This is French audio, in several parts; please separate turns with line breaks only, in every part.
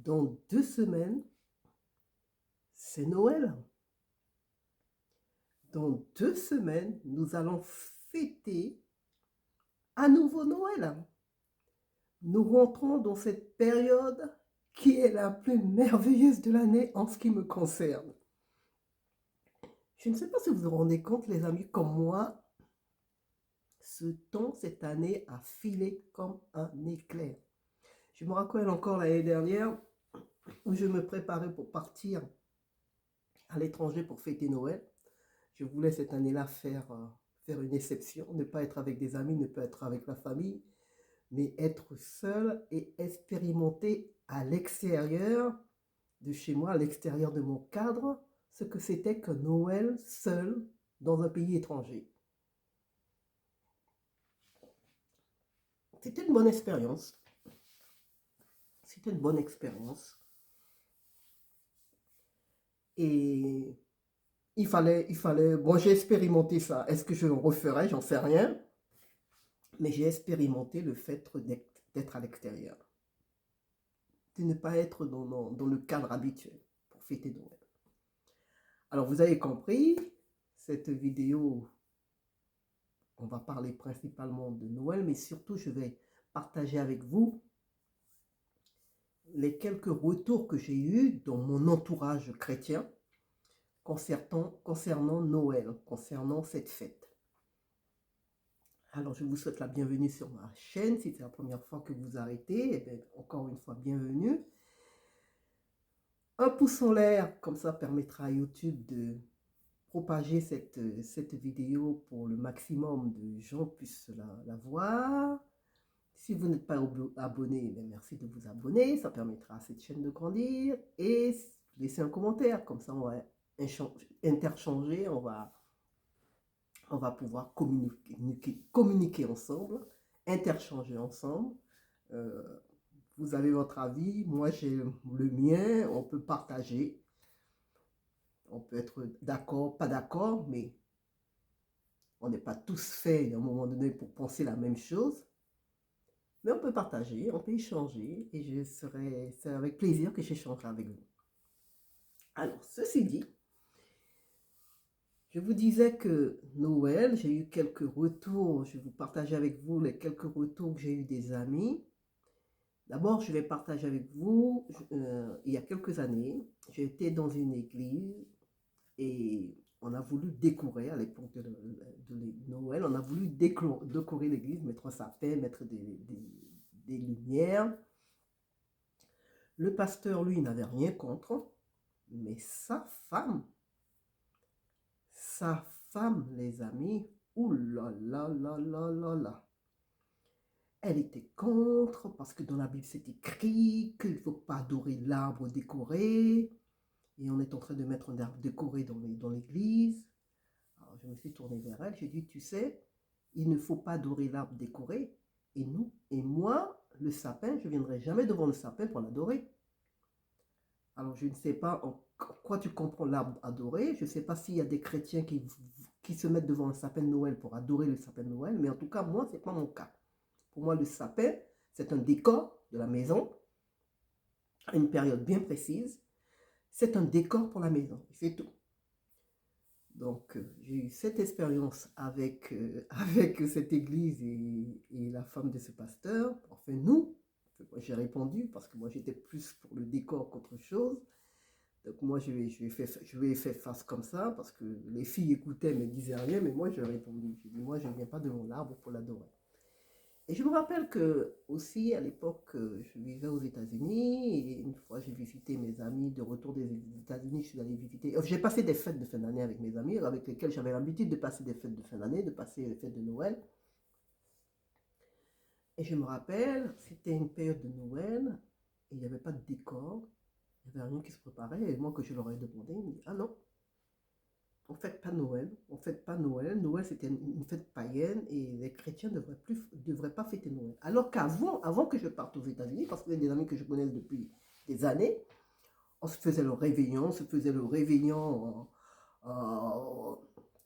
Dans 2 semaines, c'est Noël. Dans 2 semaines, nous allons fêter à nouveau Noël. Nous rentrons dans cette période qui est la plus merveilleuse de l'année en ce qui me concerne. Je ne sais pas si vous vous rendez compte, les amis, comme moi, ce temps, cette année, a filé comme un éclair. Je me rappelle encore l'année dernière où je me préparais pour partir à l'étranger pour fêter Noël. Je voulais cette année-là faire une exception, ne pas être avec des amis, ne pas être avec la famille, mais être seul et expérimenter à l'extérieur de chez moi, à l'extérieur de mon cadre, ce que c'était que Noël seul dans un pays étranger. C'était une bonne expérience. C'était une bonne expérience. Et bon, j'ai expérimenté ça. Est-ce que je le referais? J'en sais rien. Mais j'ai expérimenté le fait d'être à l'extérieur, de ne pas être dans le cadre habituel pour fêter Noël. Alors, vous avez compris, cette vidéo, on va parler principalement de Noël, mais surtout, je vais partager avec vous les quelques retours que j'ai eus dans mon entourage chrétien concernant Noël, concernant cette fête. Alors, je vous souhaite la bienvenue sur ma chaîne. Si c'est la première fois que vous arrêtez, eh bien, encore une fois, bienvenue. Un pouce en l'air, comme ça permettra à YouTube de propager cette vidéo pour le maximum de gens puissent la voir. Si vous n'êtes pas abonné, bien merci de vous abonner, ça permettra à cette chaîne de grandir. Et laissez un commentaire, comme ça on va interchanger, on va pouvoir communiquer ensemble, interchanger ensemble. Vous avez votre avis, moi j'ai le mien, on peut partager. On peut être d'accord, pas d'accord, mais on n'est pas tous faits à un moment donné pour penser la même chose. Mais on peut partager, on peut échanger, et c'est avec plaisir que j'échangerai avec vous. Alors, ceci dit, je vous disais que Noël, j'ai eu quelques retours, je vais vous partager avec vous les quelques retours que j'ai eu des amis. D'abord, je vais partager avec vous, il y a quelques années, j'étais dans une église et on a voulu décorer, à l'époque de Noël, on a voulu décorer l'église, mettre un sapin, mettre des lumières. Le pasteur, lui, n'avait rien contre, mais sa femme, les amis, oulala, elle était contre, parce que dans la Bible, c'est écrit qu'il ne faut pas adorer l'arbre décoré, et on est en train de mettre un arbre décoré dans l'église. Alors, je me suis tournée vers elle, j'ai dit, tu sais, il ne faut pas adorer l'arbre décoré, et moi, le sapin, je ne viendrai jamais devant le sapin pour l'adorer. Alors, je ne sais pas en quoi tu comprends l'arbre adoré, je ne sais pas s'il y a des chrétiens qui se mettent devant un sapin de Noël pour adorer le sapin de Noël, mais en tout cas, moi, ce n'est pas mon cas. Pour moi, le sapin, c'est un décor de la maison, à une période bien précise. C'est un décor pour la maison, c'est tout. Donc, j'ai eu cette expérience avec cette église et la femme de ce pasteur. Enfin, j'ai répondu parce que moi, j'étais plus pour le décor qu'autre chose. Donc, moi, je lui ai fait face comme ça parce que les filles écoutaient mais ne disaient rien. Mais moi, j'ai répondu. J'ai dit, moi, je ne viens pas de mon arbre pour l'adorer. Et je me rappelle que aussi à l'époque, je vivais aux États-Unis et une fois j'ai visité mes amis de retour des États-Unis, je suis allé visiter. J'ai passé des fêtes de fin d'année avec mes amis avec lesquels j'avais l'habitude de passer des fêtes de fin d'année, de passer les fêtes de Noël. Et je me rappelle, c'était une période de Noël et il n'y avait pas de décor, il n'y avait rien qui se préparait. Et moi, que je leur ai demandé, ils me disent, ah non, on ne fête pas Noël, on fête pas Noël. Noël, c'était une fête païenne et les chrétiens ne devraient pas fêter Noël. Alors avant que je parte aux États-Unis, parce qu'il y a des amis que je connais depuis des années, on se faisait le réveillon,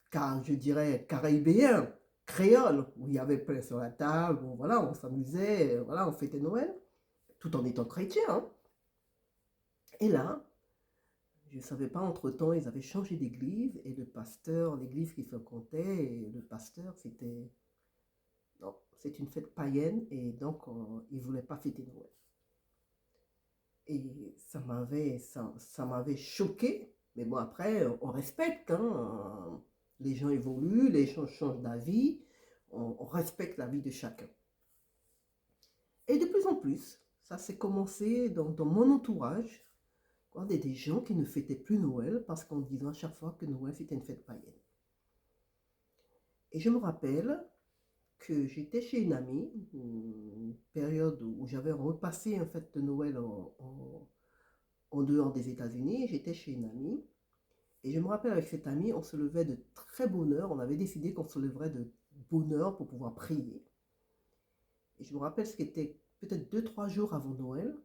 car je dirais caribéen, créole, où il y avait plein sur la table, où, voilà, on s'amusait, voilà, on fêtait Noël, tout en étant chrétien, hein. Et là, je ne savais pas, entre-temps, ils avaient changé d'église et le pasteur, l'église qu'ils fréquentaient, et le pasteur, c'était, non, c'est une fête païenne et donc ils ne voulaient pas fêter Noël. Et ça m'avait choqué. Mais bon, après, on respecte, hein. Les gens évoluent, les gens changent d'avis. On respecte la vie de chacun. Et de plus en plus, ça s'est commencé dans mon entourage. Il y a des gens qui ne fêtaient plus Noël parce qu'en disant à chaque fois que Noël c'était une fête païenne. Et je me rappelle que j'étais chez une amie, une période où j'avais repassé en fait de Noël en dehors des États-Unis. J'étais chez une amie et je me rappelle avec cette amie, on se levait de très bonne heure. On avait décidé qu'on se leverait de bonne heure pour pouvoir prier. Et je me rappelle ce qui était peut-être 2-3 jours avant Noël.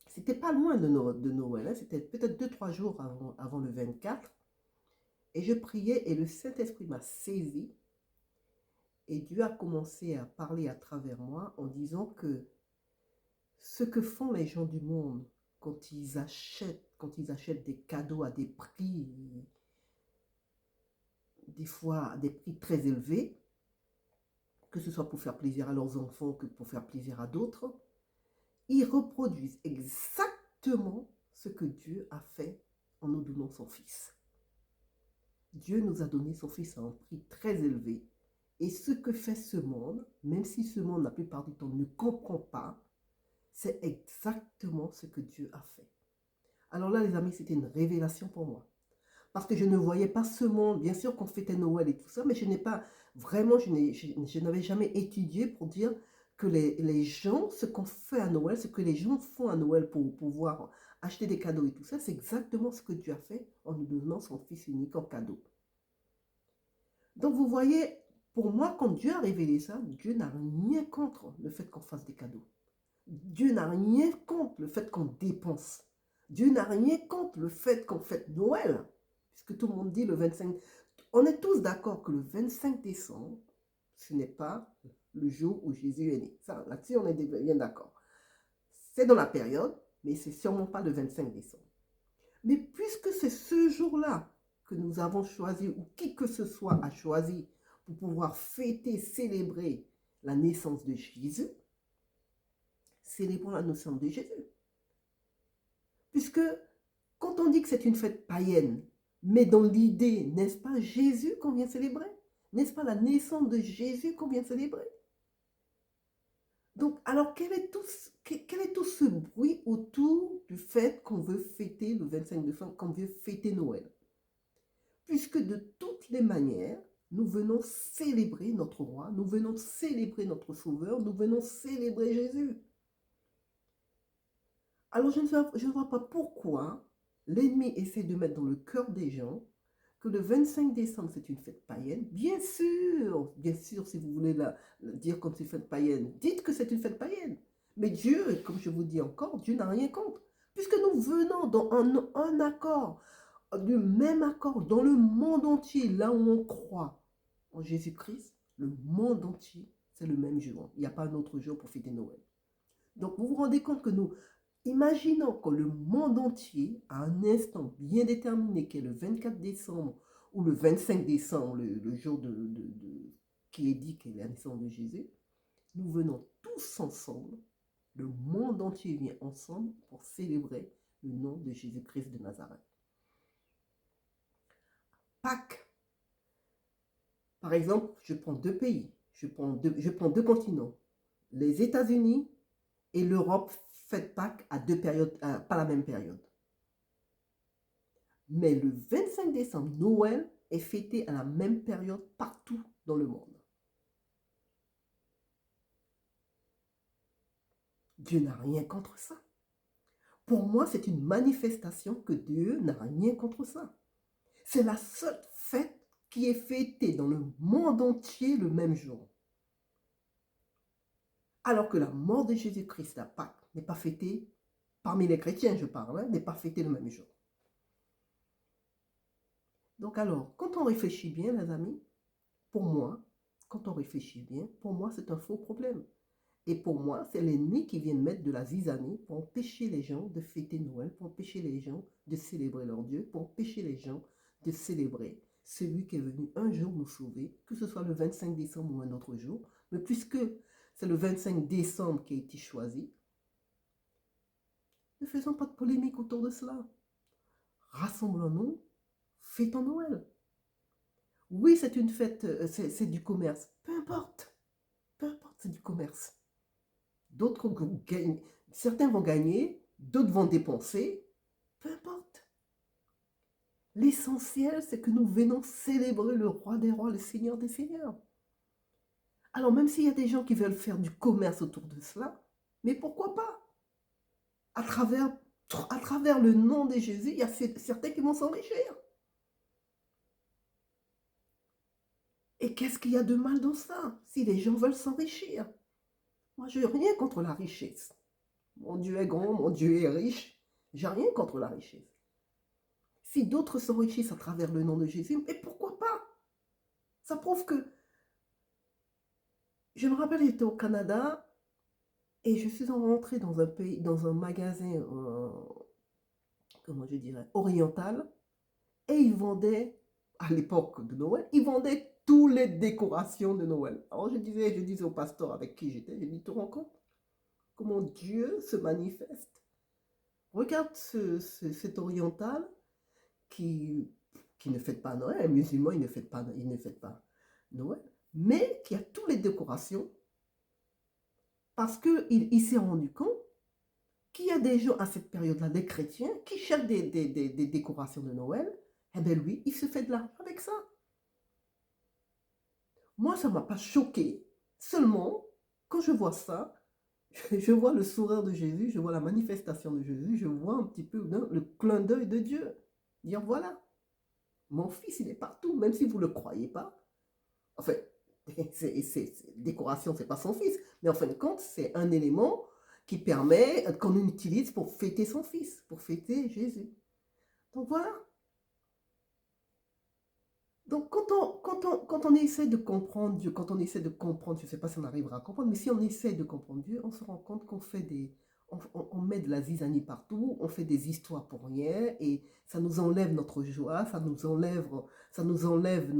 C'était pas loin de Noël, hein. C'était peut-être 2-3 jours avant le 24. Et je priais et le Saint-Esprit m'a saisi. Et Dieu a commencé à parler à travers moi en disant que ce que font les gens du monde quand ils achètent des cadeaux à des prix, des fois à des prix très élevés, que ce soit pour faire plaisir à leurs enfants que pour faire plaisir à d'autres, ils reproduisent exactement ce que Dieu a fait en nous donnant son Fils. Dieu nous a donné son Fils à un prix très élevé. Et ce que fait ce monde, même si ce monde la plupart du temps ne comprend pas, c'est exactement ce que Dieu a fait. Alors là, les amis, c'était une révélation pour moi. Parce que je ne voyais pas ce monde. Bien sûr qu'on fêtait Noël et tout ça, mais je n'ai pas vraiment, je n'avais jamais étudié pour dire que les gens, ce qu'on fait à Noël, ce que les gens font à Noël pour pouvoir acheter des cadeaux et tout ça, c'est exactement ce que Dieu a fait en nous donnant son Fils unique en cadeau. Donc vous voyez, pour moi, quand Dieu a révélé ça, Dieu n'a rien contre le fait qu'on fasse des cadeaux. Dieu n'a rien contre le fait qu'on dépense. Dieu n'a rien contre le fait qu'on fête Noël. Puisque tout le monde dit le 25. On est tous d'accord que le 25 décembre, ce n'est pas le jour où Jésus est né. Ça, là-dessus, on est bien d'accord. C'est dans la période, mais c'est sûrement pas le 25 décembre. Mais puisque c'est ce jour-là que nous avons choisi, ou qui que ce soit a choisi, pour pouvoir fêter, célébrer la naissance de Jésus, célébrons la naissance de Jésus. Puisque quand on dit que c'est une fête païenne, mais dans l'idée, n'est-ce pas Jésus qu'on vient célébrer? N'est-ce pas la naissance de Jésus qu'on vient célébrer? Donc, alors quel est tout ce bruit autour du fait qu'on veut fêter le 25 décembre, qu'on veut fêter Noël? Puisque de toutes les manières, nous venons célébrer notre roi, nous venons célébrer notre sauveur, nous venons célébrer Jésus. Alors je ne vois pas pourquoi l'ennemi essaie de mettre dans le cœur des gens que le 25 décembre c'est une fête païenne. Bien sûr, si vous voulez dire comme c'est une fête païenne, dites que c'est une fête païenne. Mais Dieu, comme je vous dis encore, Dieu n'a rien contre. Puisque nous venons dans un accord, du même accord dans le monde entier, là où on croit en Jésus-Christ, le monde entier, c'est le même jour. Il n'y a pas un autre jour pour fêter Noël. Donc vous vous rendez compte que nous, imaginons que le monde entier, à un instant bien déterminé, qui est le 24 décembre ou le 25 décembre, le jour qui est dit qu'est la naissance de Jésus, nous venons tous ensemble, le monde entier vient ensemble pour célébrer le nom de Jésus-Christ de Nazareth. Pâques, par exemple, je prends deux pays, je prends deux continents, les États-Unis et l'Europe fêtent Pâques à deux périodes, pas la même période. Mais le 25 décembre, Noël est fêté à la même période partout dans le monde. Dieu n'a rien contre ça. Pour moi, c'est une manifestation que Dieu n'a rien contre ça. C'est la seule fête qui est fêtée dans le monde entier le même jour. Alors que la mort de Jésus-Christ à Pâques n'est pas fêtée, parmi les chrétiens je parle, n'est pas fêtée le même jour. Donc alors, quand on réfléchit bien, les amis, pour moi, quand on réfléchit bien, pour moi, c'est un faux problème. Et pour moi, c'est l'ennemi qui vient mettre de la zizanie pour empêcher les gens de fêter Noël, pour empêcher les gens de célébrer leur Dieu, pour empêcher les gens de célébrer celui qui est venu un jour nous sauver, que ce soit le 25 décembre ou un autre jour. Mais puisque c'est le 25 décembre qui a été choisi, ne faisons pas de polémique autour de cela. Rassemblons-nous, fêtons Noël. Oui, c'est une fête, c'est du commerce. Peu importe, c'est du commerce. D'autres gagnent, certains vont gagner, d'autres vont dépenser. Peu importe. L'essentiel, c'est que nous venons célébrer le roi des rois, le seigneur des seigneurs. Alors, même s'il y a des gens qui veulent faire du commerce autour de cela, mais pourquoi pas? À travers le nom de Jésus, il y a certains qui vont s'enrichir. Et qu'est-ce qu'il y a de mal dans ça, si les gens veulent s'enrichir? Moi, je n'ai rien contre la richesse. Mon Dieu est grand, mon Dieu est riche. J'ai rien contre la richesse. Si d'autres s'enrichissent à travers le nom de Jésus, mais pourquoi pas? Ça prouve que... Je me rappelle, j'étais au Canada et je suis rentrée dans un pays, dans un magasin, comment je dirais, oriental, et ils vendaient, à l'époque de Noël, ils vendaient toutes les décorations de Noël. Alors je disais au pasteur avec qui j'étais, je dis, tu te rends compte comment Dieu se manifeste? Regarde cet oriental qui ne fête pas Noël, un musulman, il ne fête pas Noël, mais qui a toutes les décorations parce qu'il s'est rendu compte qu'il y a des gens à cette période-là, des chrétiens, qui cherchent des décorations de Noël. Eh bien lui, il se fait de l'argent avec ça. Moi, ça ne m'a pas choqué. Seulement, quand je vois ça, je vois le sourire de Jésus, je vois la manifestation de Jésus, je vois un petit peu le clin d'œil de Dieu. Dire voilà, mon fils, il est partout, même si vous ne le croyez pas. Enfin, décoration, c'est pas son fils, mais en fin de compte, c'est un élément qui permet, qu'on utilise pour fêter son fils, pour fêter Jésus. Donc voilà. Donc quand on essaie de comprendre Dieu, quand on essaie de comprendre, je ne sais pas si on arrivera à comprendre, mais si on essaie de comprendre Dieu, on se rend compte qu'on fait on met de la zizanie partout, on fait des histoires pour rien, et ça nous enlève notre joie, ça nous enlève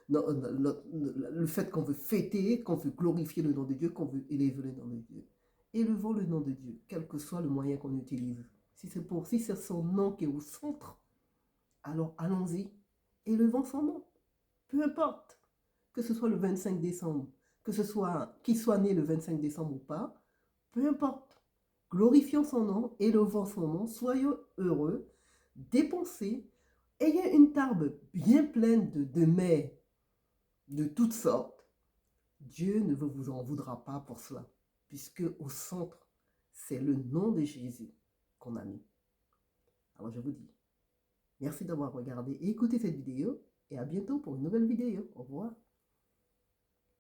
le fait qu'on veut fêter, qu'on veut glorifier le nom de Dieu, qu'on veut élever le nom de Dieu. Élevons le nom de Dieu, quel que soit le moyen qu'on utilise. Si c'est son nom qui est au centre, alors allons-y, élevons son nom. Peu importe, que ce soit le 25 décembre, qu'il soit né le 25 décembre ou pas, peu importe. Glorifions son nom, élevons son nom, soyons heureux, dépensez, ayez une table bien pleine de mets de toutes sortes. Dieu ne vous en voudra pas pour cela, puisque au centre, c'est le nom de Jésus qu'on a mis. Alors je vous dis, merci d'avoir regardé et écouté cette vidéo, et à bientôt pour une nouvelle vidéo. Au revoir.